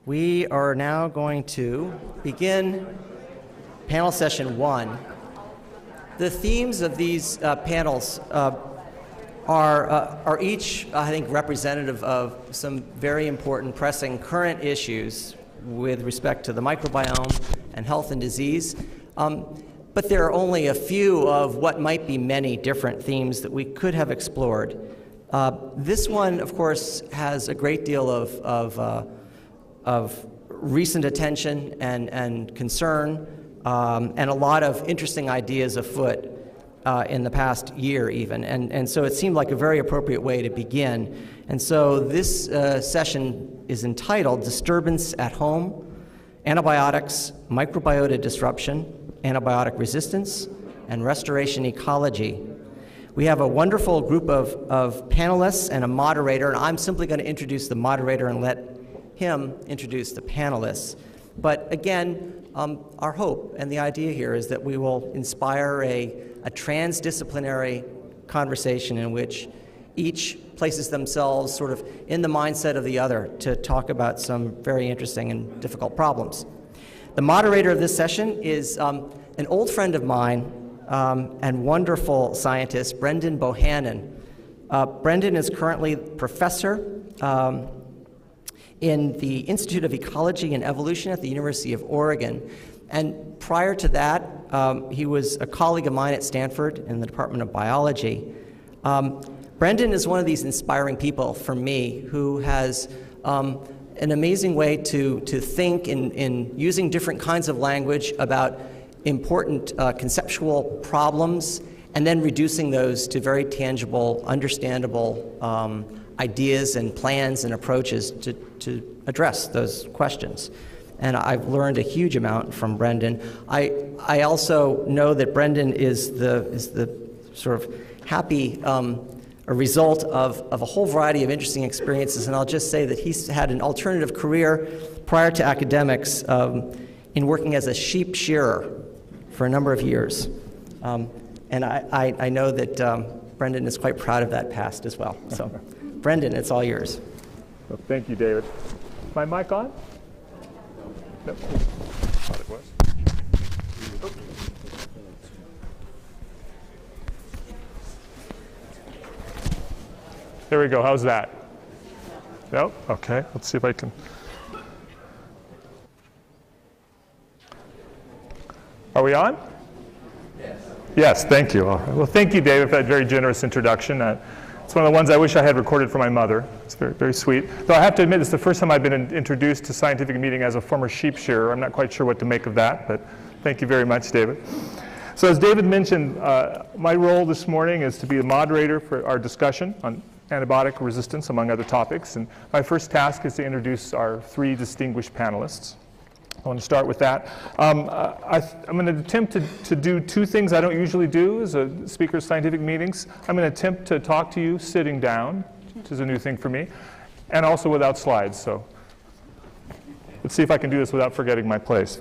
We are now going to begin panel session 1. The themes of these panels are each, I think, representative of some very important, pressing current issues with respect to the microbiome and health and disease. But there are only a few of what might be many different themes that we could have explored. This one, of course, has a great deal of recent attention and concern, and a lot of interesting ideas afoot in the past year even. And so it seemed like a very appropriate way to begin. And so this session is entitled Disturbance at Home, Antibiotics, Microbiota Disruption, Antibiotic Resistance, and Restoration Ecology. We have a wonderful group of panelists and a moderator, and I'm simply going to introduce the moderator and let him introduce the panelists. But again, our hope and the idea here is that we will inspire a transdisciplinary conversation in which each places themselves sort of in the mindset of the other to talk about some very interesting and difficult problems. The moderator of this session is an old friend of mine and wonderful scientist, Brendan Bohannan. Brendan is currently professor in the Institute of Ecology and Evolution at the University of Oregon. And prior to that, he was a colleague of mine at Stanford in the Department of Biology. Brendan is one of these inspiring people for me who has an amazing way to think in using different kinds of language about important conceptual problems and then reducing those to very tangible, understandable ideas and plans and approaches to address those questions. And I've learned a huge amount from Brendan. I also know that Brendan is the sort of happy a result of a whole variety of interesting experiences, and I'll just say that he's had an alternative career prior to academics in working as a sheep shearer for a number of years. And I know that Brendan is quite proud of that past as well. So, Brendan, it's all yours. Well, thank you, David. Is my mic on? No. Thought it was. There we go. How's that? No? Okay. Let's see if I can. Are we on? Yes. Yes, thank you. Well, thank you, David, for that very generous introduction. It's one of the ones I wish I had recorded for my mother. It's very, very sweet. Though I have to admit, it's the first time I've been introduced to scientific meeting as a former sheep shearer. I'm not quite sure what to make of that, but thank you very much, David. So as David mentioned, my role this morning is to be the moderator for our discussion on antibiotic resistance, among other topics. And my first task is to introduce our 3 distinguished panelists. I want to start with that. I'm going to attempt to do 2 things I don't usually do as a speaker at scientific meetings. I'm going to attempt to talk to you sitting down, which is a new thing for me, and also without slides. So let's see if I can do this without forgetting my place.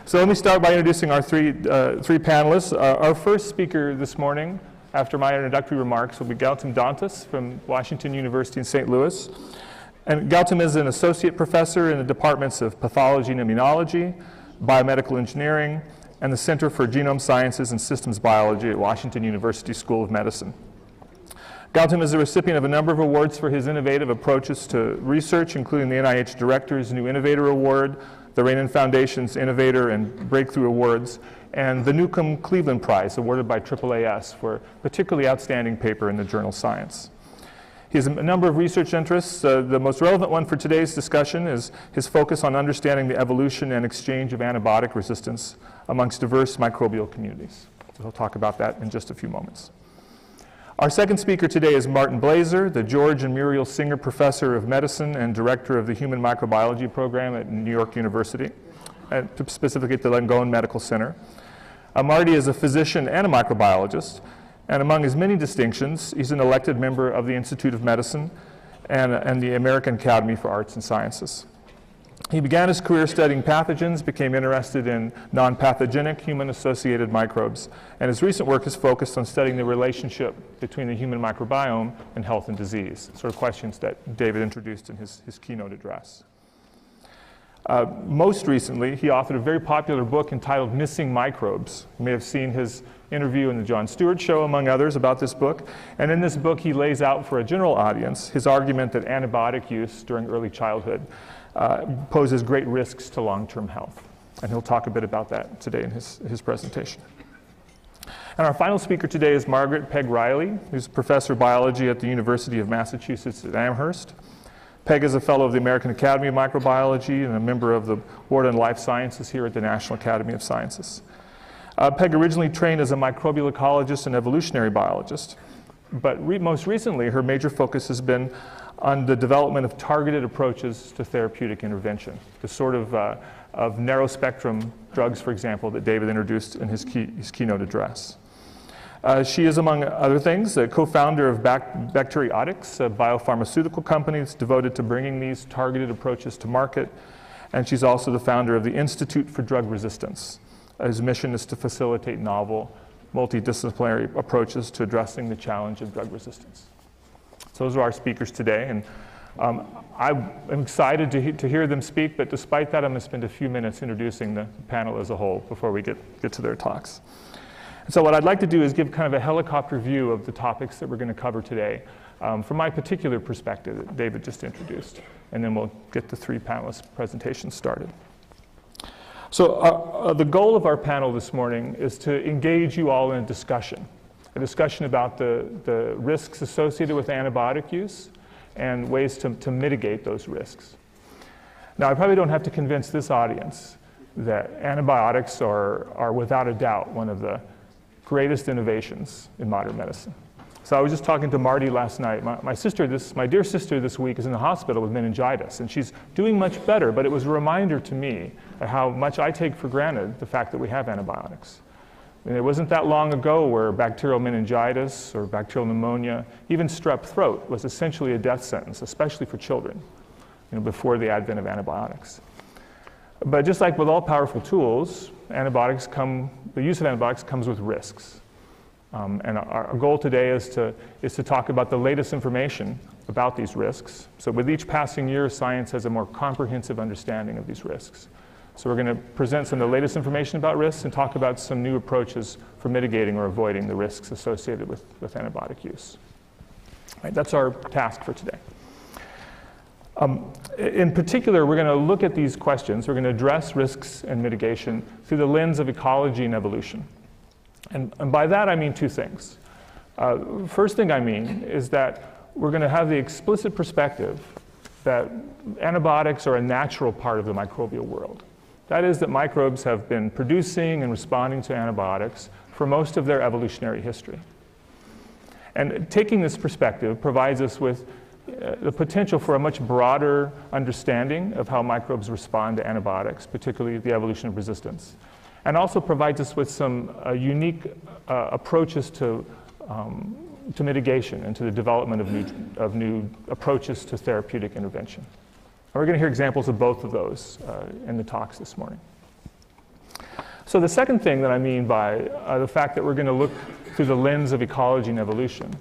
So let me start by introducing our three panelists. Our first speaker this morning, after my introductory remarks, will be Gautam Dantas from Washington University in St. Louis. And Gautam is an associate professor in the departments of pathology and immunology, biomedical engineering, and the Center for Genome Sciences and Systems Biology at Washington University School of Medicine. Gautam is the recipient of a number of awards for his innovative approaches to research, including the NIH Director's New Innovator Award, the Rainin Foundation's Innovator and Breakthrough Awards, and the Newcomb Cleveland Prize, awarded by AAAS for a particularly outstanding paper in the journal Science. He has a number of research interests. The most relevant one for today's discussion is his focus on understanding the evolution and exchange of antibiotic resistance amongst diverse microbial communities. So he'll talk about that in just a few moments. Our second speaker today is Martin Blaser, the George and Muriel Singer Professor of Medicine and Director of the Human Microbiology Program at New York University, and specifically at the Langone Medical Center. Marty is a physician and a microbiologist. And among his many distinctions, he's an elected member of the Institute of Medicine and the American Academy for Arts and Sciences. He began his career studying pathogens, became interested in non-pathogenic human-associated microbes, and his recent work is focused on studying the relationship between the human microbiome and health and disease, sort of questions that David introduced in his keynote address. Most recently, he authored a very popular book entitled Missing Microbes. You may have seen his interview in the Jon Stewart Show, among others, about this book. And in this book, he lays out for a general audience his argument that antibiotic use during early childhood poses great risks to long-term health. And he'll talk a bit about that today in his presentation. And our final speaker today is Margaret Peg Riley, who's a professor of biology at the University of Massachusetts at Amherst. Peg is a fellow of the American Academy of Microbiology and a member of the Board on Life Sciences here at the National Academy of Sciences. Peg originally trained as a microbial ecologist and evolutionary biologist, but most recently her major focus has been on the development of targeted approaches to therapeutic intervention, the sort of narrow spectrum drugs, for example, that David introduced in his keynote address. She is, among other things, a co-founder of Bacteriotics, a biopharmaceutical company that's devoted to bringing these targeted approaches to market. And she's also the founder of the Institute for Drug Resistance. His mission is to facilitate novel, multidisciplinary approaches to addressing the challenge of drug resistance. So those are our speakers today. And I'm excited to hear them speak, but despite that, I'm going to spend a few minutes introducing the panel as a whole before we get to their talks. So what I'd like to do is give kind of a helicopter view of the topics that we're going to cover today from my particular perspective that David just introduced, and then we'll get the three panelists' presentations started. So the goal of our panel this morning is to engage you all in a discussion about the risks associated with antibiotic use and ways to mitigate those risks. Now, I probably don't have to convince this audience that antibiotics are without a doubt one of the greatest innovations in modern medicine. So I was just talking to Marty last night. My dear sister this week is in the hospital with meningitis, and she's doing much better, but it was a reminder to me of how much I take for granted the fact that we have antibiotics. I mean, it wasn't that long ago where bacterial meningitis or bacterial pneumonia, even strep throat, was essentially a death sentence, especially for children, before the advent of antibiotics. But just like with all powerful tools, the use of antibiotics comes with risks. And our goal today is to talk about the latest information about these risks. So with each passing year, science has a more comprehensive understanding of these risks. So we're going to present some of the latest information about risks and talk about some new approaches for mitigating or avoiding the risks associated with antibiotic use. Right, that's our task for today. In particular, we're going to look at these questions. We're going to address risks and mitigation through the lens of ecology and evolution. And by that, I mean two things. First thing I mean is that we're going to have the explicit perspective that antibiotics are a natural part of the microbial world. That is, that microbes have been producing and responding to antibiotics for most of their evolutionary history. And taking this perspective provides us with the potential for a much broader understanding of how microbes respond to antibiotics, particularly the evolution of resistance, and also provides us with some unique approaches to mitigation and to the development of new approaches to therapeutic intervention. And we're going to hear examples of both of those in the talks this morning. So the second thing that I mean by the fact that we're going to look through the lens of ecology and evolution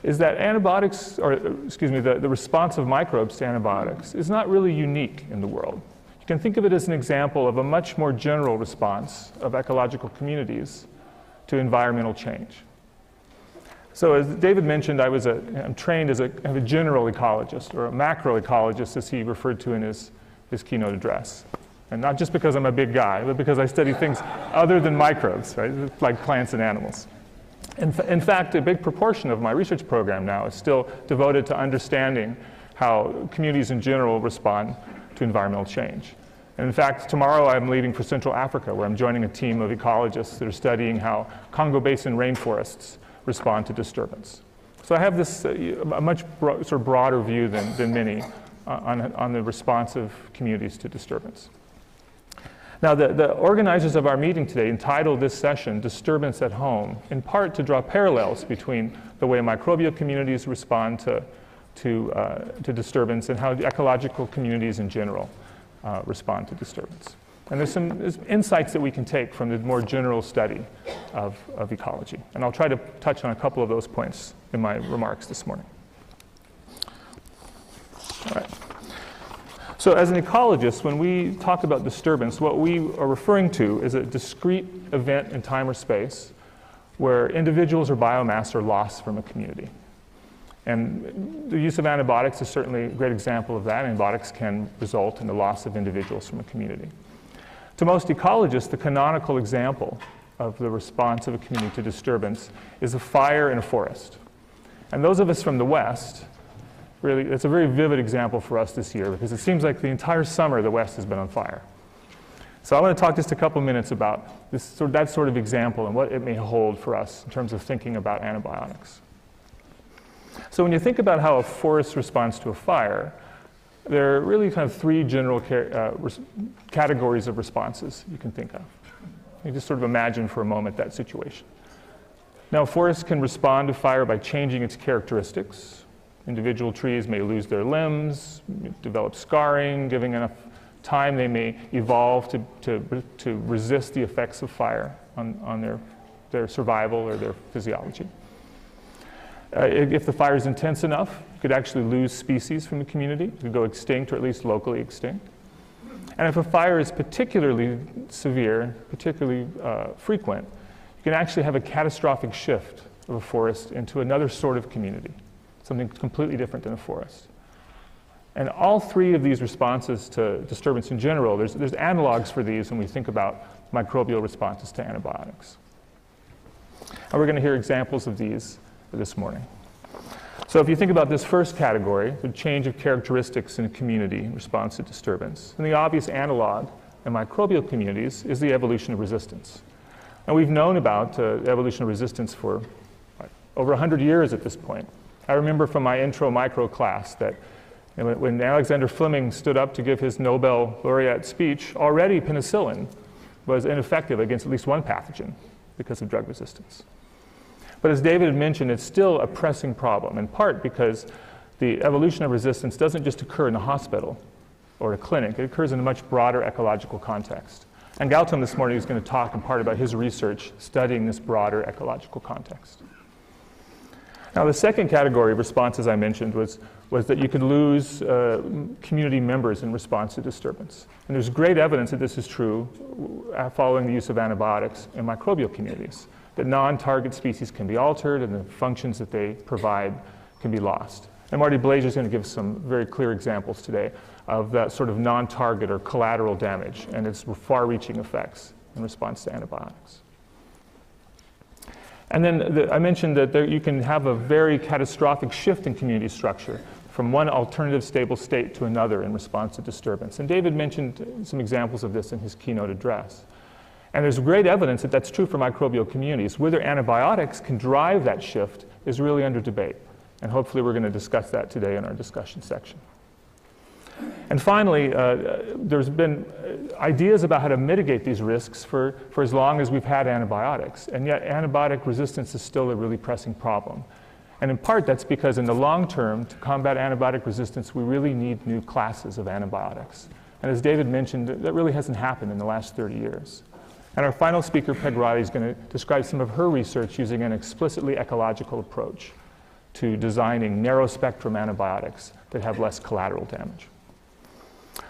is that the response of microbes to antibiotics is not really unique in the world. You can think of it as an example of a much more general response of ecological communities to environmental change. So as David mentioned, I'm trained as a general ecologist, or a macroecologist, as he referred to in his keynote address. And not just because I'm a big guy, but because I study things other than microbes, right? Like plants and animals. In fact, a big proportion of my research program now is still devoted to understanding how communities in general respond to environmental change. And in fact, tomorrow I'm leaving for Central Africa, where I'm joining a team of ecologists that are studying how Congo Basin rainforests respond to disturbance. So I have this a much sort of broader view than many on the response of communities to disturbance. Now, the organizers of our meeting today entitled this session Disturbance at Home, in part to draw parallels between the way microbial communities respond to disturbance and how ecological communities in general respond to disturbance. And there's insights that we can take from the more general study of ecology. And I'll try to touch on a couple of those points in my remarks this morning. All right. So as an ecologist, when we talk about disturbance, what we are referring to is a discrete event in time or space where individuals or biomass are lost from a community. And the use of antibiotics is certainly a great example of that. Antibiotics can result in the loss of individuals from a community. To most ecologists, the canonical example of the response of a community to disturbance is a fire in a forest. And those of us from the West, really, it's a very vivid example for us this year because it seems like the entire summer the West has been on fire. So I want to talk just a couple minutes about that sort of example and what it may hold for us in terms of thinking about antibiotics. So when you think about how a forest responds to a fire, there are really kind of three general categories of responses you can think of. You just sort of imagine for a moment that situation. Now, a forest can respond to fire by changing its characteristics. Individual trees may lose their limbs, develop scarring. Giving enough time, they may evolve to resist the effects of fire on their survival or their physiology. If the fire is intense enough, you could actually lose species from the community. You could go extinct or at least locally extinct. And if a fire is particularly severe, particularly frequent, you can actually have a catastrophic shift of a forest into another sort of community, something completely different than a forest. And all three of these responses to disturbance in general, there's analogs for these when we think about microbial responses to antibiotics. And we're going to hear examples of these this morning. So if you think about this first category, the change of characteristics in a community in response to disturbance, and the obvious analog in microbial communities is the evolution of resistance. And we've known about evolution of resistance for over 100 years at this point. I remember from my intro micro class that when Alexander Fleming stood up to give his Nobel laureate speech, already penicillin was ineffective against at least one pathogen because of drug resistance. But as David had mentioned, it's still a pressing problem, in part because the evolution of resistance doesn't just occur in a hospital or a clinic. It occurs in a much broader ecological context. And Gautam this morning is going to talk in part about his research studying this broader ecological context. Now, the second category of responses I mentioned was that you could lose community members in response to disturbance. And there's great evidence that this is true following the use of antibiotics in microbial communities, that non-target species can be altered and the functions that they provide can be lost. And Marty Blaser is going to give some very clear examples today of that sort of non-target or collateral damage and its far-reaching effects in response to antibiotics. And then I mentioned that you can have a very catastrophic shift in community structure from one alternative stable state to another in response to disturbance. And David mentioned some examples of this in his keynote address. And there's great evidence that that's true for microbial communities. Whether antibiotics can drive that shift is really under debate. And hopefully we're going to discuss that today in our discussion section. And finally, there's been ideas about how to mitigate these risks for as long as we've had antibiotics. And yet antibiotic resistance is still a really pressing problem. And in part, that's because in the long term, to combat antibiotic resistance, we really need new classes of antibiotics. And as David mentioned, that really hasn't happened in the last 30 years. And our final speaker, Peg Riley, is going to describe some of her research using an explicitly ecological approach to designing narrow-spectrum antibiotics that have less collateral damage.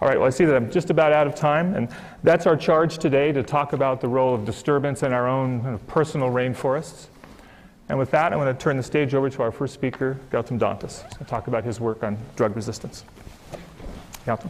All right, well, I see that I'm just about out of time, and that's our charge today, to talk about the role of disturbance in our own kind of personal rainforests. And with that, I want to turn the stage over to our first speaker, Gautam Dantas, to talk about his work on drug resistance. Gautam.